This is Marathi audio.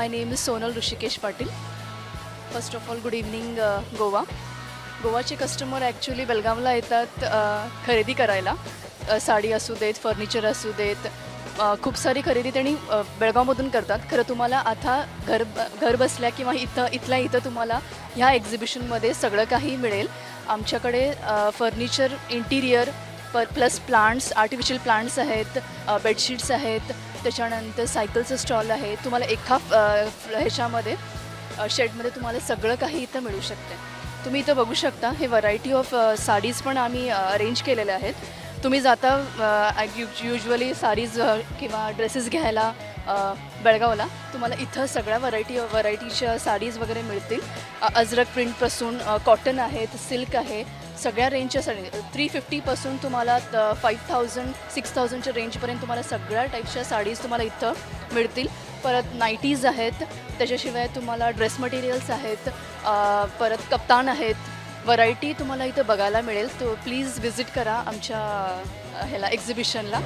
My name is Sonal Rushikesh Patil. First of all, good evening, Goa. गोवाचे कस्टमर ॲक्च्युली बेळगावला येतात खरेदी करायला. साडी असू देत, फर्निचर असू देत, खूप सारी खरेदी त्यांनी बेळगावमधून करतात. खरं तुम्हाला आता घर बसल्या किंवा इथल्या इथं तुम्हाला ह्या एक्झिबिशनमध्ये सगळं काही मिळेल. आमच्याकडे furniture, interior plus plants, artificial plants आहेत, बेडशीट्स आहेत, त्याच्यानंतर सायकलचं स्टॉल आहे. तुम्हाला एका ह्याच्यामध्ये शेडमध्ये तुम्हाला सगळं काही इथं मिळू शकते. तुम्ही इथं बघू शकता हे व्हरायटी ऑफ साडीज पण आम्ही अरेंज केलेल्या आहेत. तुम्ही जाता युजली साडीज किंवा ड्रेसेस घ्यायला बेळगावला, तुम्हाला इथं सगळ्या व्हरायटीच्या साडीज वगैरे मिळतील. अजरक प्रिंटपासून कॉटन आहेत, सिल्क आहे, सगळ्या रेंजच्या साडी 350पासून तुम्हाला 5000 6000च्या रेंजपर्यंत तुम्हाला सगळ्या टाईपच्या साडीज तुम्हाला इथं मिळतील. परत नाईटीज आहेत, त्याच्याशिवाय तुम्हाला ड्रेस मटेरियल्स आहेत, परत कप्तान आहेत. व्हरायटी तुम्हाला इथं बघायला मिळेल. तो प्लीज विजिट करा आमच्या ह्याला एक्झिबिशनला.